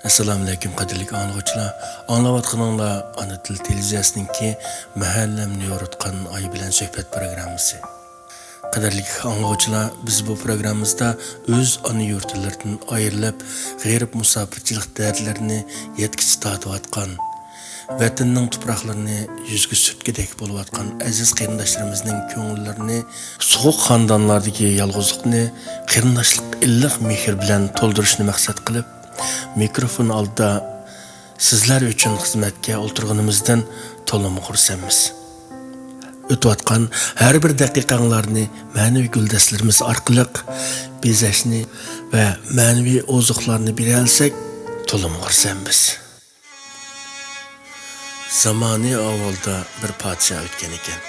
Assalamu alaykum qadrli anglag'uchilar. Anglayotganinglar Ana til televiziyasininki Mahallamni yoritgan ay bilan suhbat programmasi. Qadrli anglag'uchilar, biz bu programmamizda o'z ana yurtlaridan ayrilib, g'arib musofirchilik dardlarini yetkazib tortayotgan, vatanning tuproqlarini yuzga surtgidek bo'layotgan aziz qarindoshlarimizning ko'ngillarini, so'q xonadonlardagi yolg'izlikni qarindoshlik illiq mehr bilan to'ldirishni maqsad qilib mikrofon oldida sizlar uchun xizmatga o'tirganimizdan to'liq xursandmiz. O'tayotgan har bir daqiqanglarni ma'naviy guldastlarimiz orqali bezashni va ma'naviy oziqlarni bera olsak to'liq xursandmiz. Zamoni avvalda bir podshoh o'tgan ekan.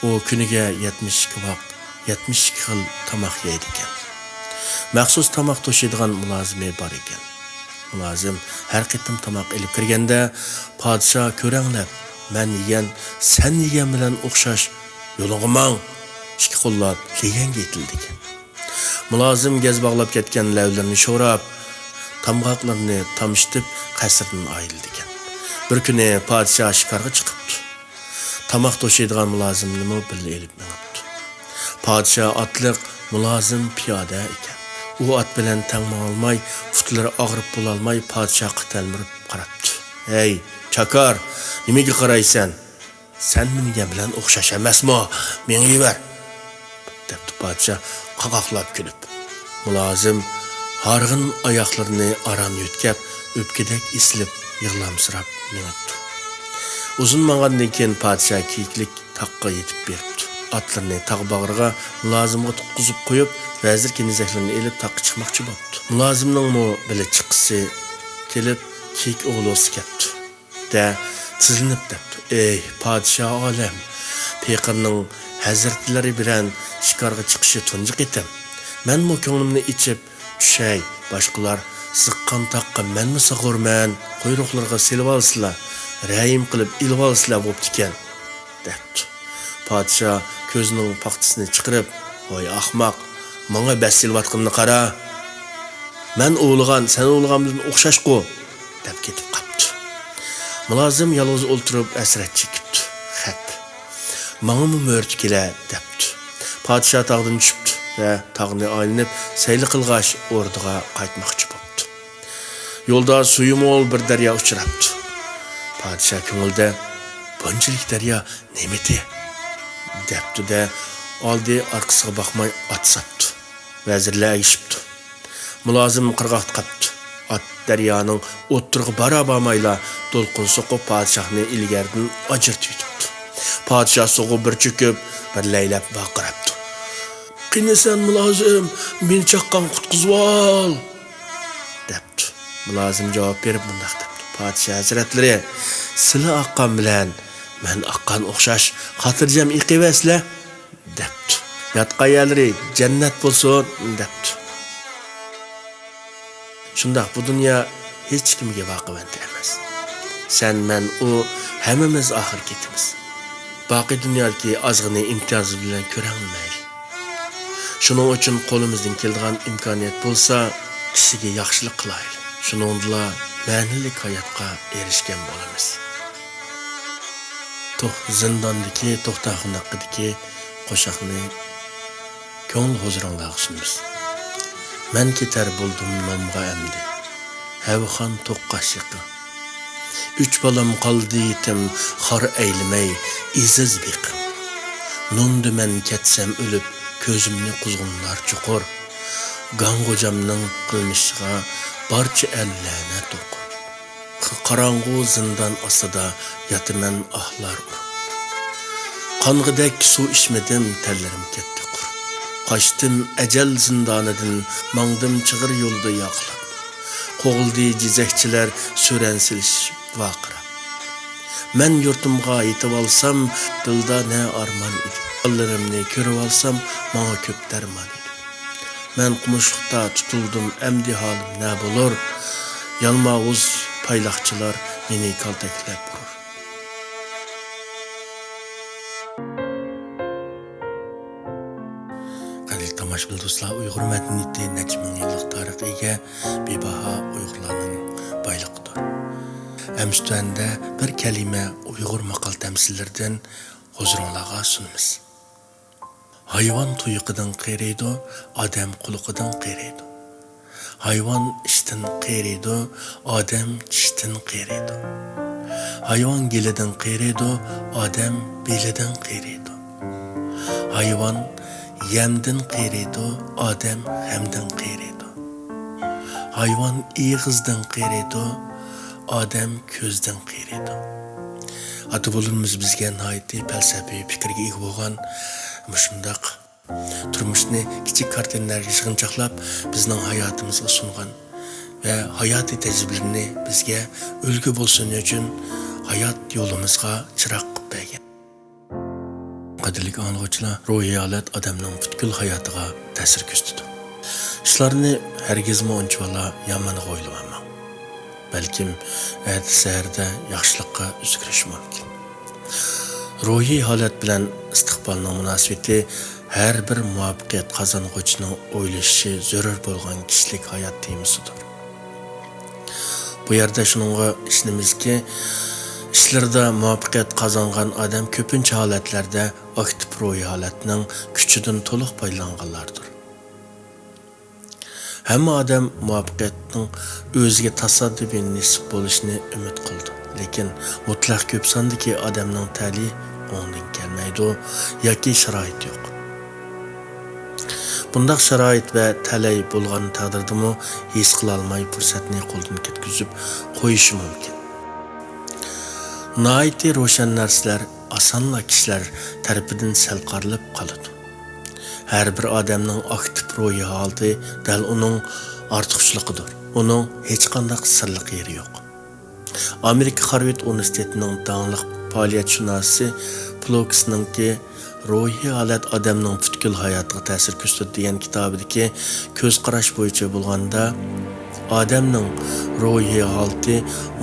U kuniga 72 vaqt 72 xil tomoq yeydi ekan. Maxsus tomoq to'shaydigan mulozimi bor ekan. Mulozim har qitim tomoq ilib kirganda podshoh ko'ranglab, "Men yegan, sen yegan bilan o'xshash yo'lingga mang" ikki qo'llab yeganga yetildi ekan. Mulozim gaz bog'lab ketgan lavlarini sho'rab, tomg'oqlarni tamishitib qasrdan ayrildi ekan. Bir kuni podshoh shikarga chiqibdi. Tomoq to'shaydigan mulozimni birga elib minibdi. Podshoh otliq, mulozim piyoda ekan. U at bilan tangma olmay, putlari og'rib bo'lolmay podshohga talmirib qarabdi. "Ey, chakar, nimaga qaraysan? Sen menga bilan o'xshash emasmi? Menga yever" debdi podshoh qaqoqlab kulib. Mulozim harg'in oyoqlarini aram yutkab, o'pkadek isilib, yig'lamsirab minibdi. Uzun mang'andan keyin podshoh kiyiklik taqqa yetib beribdi. Atlarni taq bag'riga mulozimga tutqizib qo'yib, vazir kenizaklarini elib taqqa chiqmoqchi bo'ldi. Mulozimning mu bili chiqisi kelib, kiyik o'g'losi ketdi. Da tizilib debdi: "Ey podshoh olam, peqirning hazratlari bilan shikarga chiqishi tunji qitim. Men mu ko'nglimni ichib tushay, boshqalar siqqan taqqa menmi sig'urman, quyruqlarga silib olsizlar, rayim qilib ilib olsizlar bo'pti ekan" debdi. Podshoh ko'zining paxtasini chiqarib, "Voy ahmoq, menga basilvatqinni qara. Men o'g'ilgan, sen o'g'ilgan bilan o'xshash-ku" deb ketib qopti. Mulozim yolg'iz o'ltirib asrat chekibdi. "Xap. Menga mo'rt kela" debdi. Podshoh tog'dan tushibdi va tog'ni aylanib, sayli qilg'ash o'rniga qaytmoqchi bo'ldi. Yo'lda suvi mo'l bir daryo uchrabdi. Podshoh ko'ngilda "Bunchalik daryo nimati?" debdi-da, oldi orqasiga boqmay ot sotdi. Vazirlar agishibdi. Mulozim qirg'oqda qapti. Ot daryoning o'ttirg'i barabamayla to'lqin so'qib podshohni ilgaridan ajirtib yutibdi. Podshoh so'g'ib bir cho'kib, bir laylab baqiribdi. "Qinasan mulozim, meni chaqqan qutqizib ol" debdi. Mulozim javob berib bunday debdi: "Podshoh hazratlari, sizlar oqqan bilan men oqqan o'xshash xotirjam iqivaslar" debdi. "Yotgan yerlari jannat bo'lsin" debdi. Shundaq bu dunyo hech kimga vaqivant emas. Sen, men, u hammamiz oxir ketimiz. Boqiy dunyodagi ozg'ini imtiyoz bilan ko'rolmaydi. Shuning uchun qo'limizdan keladigan imkoniyat bo'lsa, kishiga yaxshilik qilaylik. Shuningdek, ma'nili hayotga erishgan bo'lamiz. Zindondagi to'xtaqnaqidagi qo'shiqni ko'ngil huzuringizga sunamiz. Men ketar bo'ldim nomga amdi. Havxon to'qqashiqi. 3 bolam qoldi yetim, xor aylimay, iziz biqim. Nundu men ketsam o'lib, ko'zimni quzg'unlar chuqur. Gang'ojamning qilmishiga barcha allana to'qur. Qarang'u zindan ostida yotiman ahlar urib. Qong'idek suv ichmadim, tallarim ketdi qurib. Qochdim ajal zindonidan, mangdim chig'ir yo'lda yoqlab. Qo'g'ildi jizakchilar so'ran silish vaqirab. Men yurtimga yetib olsam, dilda ne arman edi. Qo'llarimni ko'rib olsam, menga ko'p darmon edi. Men qumushliqda tutuldim, amdi holim ne bo'lur? Yalmag'uz payloqchilar meni kaltaklab urur. Qadrli tomoshabin Ruslar Uyghur medeniyeti neçe ming yıllık tarihiga bebaho Uyg'urlarning boyliqidir. Amstanda bir kalima Uyg'ur maqal tamsillaridan huzuringizga sunamiz. Hayvan tuyuqidan qeriydi, odam quluqidan qeriydi. Hayvan ishdan qeriydi, odam tishdan qeriydi. Hayvan gelidan qeriydi, odam belidan qeriydi. Hayvan yemdan qeriydi, odam hamdan qeriydi. Hayvan ig'izdan qeriydi, odam ko'zdan qeriydi. Ata-bobolarimiz bizga nihoyatda falsafiy fikrga ega bo'lgan shundaq turmushni kichik kartinalar yig'inchoqlab bizning hayotimizga sungan va hayotiy tajribalarini bizga ulgu bo'lsin uchun hayot yo'limizga chiroq qilib bergan. Qadrli anglag'uchilar, ruhiy holat odamning butkul hayotiga ta'sir ko'rsatadi. Ishlarni hargizmi unchavala yomoniga o'ylamayman. Balkim erta saharda yaxshilikqa o'zgarish mumkin. Ruhiy holat bilan istiqbolning munosabati har bir muvaffaqiyat qozong'uchining o'ylashi zarur bo'lgan kishilik hayot temasidir. Bu yerda shuningga ishlamizki, ishlarda muvaffaqiyat qozongan odam ko'pincha holatlarda aktiv ruhiy holatning kuchidan to'liq foydalanganlardir. Hamma odam muvaffaqiyatning o'ziga tasaddufiy nisb bo'lishini umid qildi. Lekin mutlaq ko'p sondagi odamning tali o'ngdan kelmaydi yoki sharoit yo'q. Bundaq sharoit va talay bo'lgan taqdirdami his qila olmay fursatni qo'ldan ketkizib qo'yishi mumkin. Nihoyatda ro'shan narsalar osonla kishilar tarafidan sal qarilib qoladi. Har bir odamning aktiv ruhiy holati dal uning ortiqchiligidir. Uning hech qanday sirliq yeri yo'q. Amerika Harvard universitetining tanliq faoliyatshunosi Plokisningki ruhiy holat odamning butkul hayotiga ta'sir ko'rsatadi degan kitobidagi ko'z qarash bo'yicha bo'lganda odamning ruhiy holati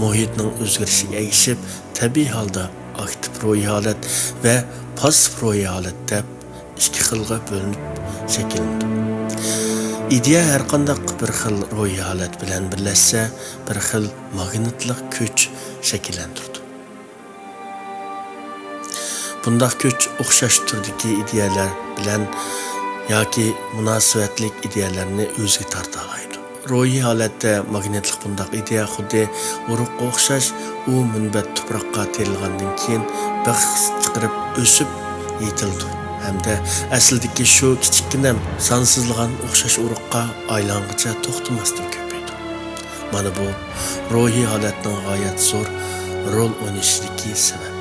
muhitning o'zgarishiga ergishib tabiiy holda aktiv ruhiy holat va passiv ruhiy holat deb ikki xilga bo'linib shakllanadi. İdeya her qandaq bir xil ruhiy holat bilan birlashsa, bir xil magnetlik kuch shakllantirdi. Bundaq kuch o'xshash turdagi ideyalar bilan yoki munosabatlik ideyalarni o'ziga torta oladi. Ruhiy holatda magnetlik bundaq ideya xuddi urug'ga o'xshash, u munbat tuproqqa terilgandan keyin bixs chiqarib o'sib yetildi. Hamda aslidagi shu kichikkinam sonsizligan o'xshash urug'qa aylangacha to'xtamasdan ko'paydi. Mana bu ruhiy holatning g'oyat zo'r rol o'ynashidagi sabab.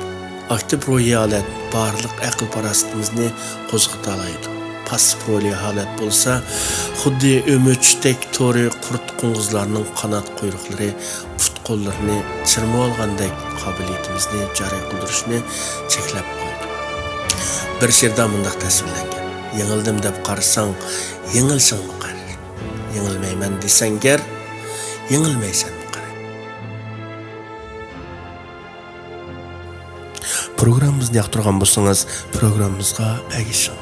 Aktiv ruhiy holat barliq aql parastimizni qo'zg'ata oladi. Passiv ruhiy holat bo'lsa, xuddi o'michdek to'ri qurt qo'ng'izlarning qanot quyruqlari put qo'llarini chirmab olgandek qobiliyatimizni joriy qildirishni cheklab qo'ydi. Bir she'rda mundaq tasvirlangan. Yengildim deb qarasang, yengilsang qarar. Yengilmayman desang gar, yengilmaysan qarar. Programmamizni yoqtirgan bo'lsangiz, programmamizga ergashing.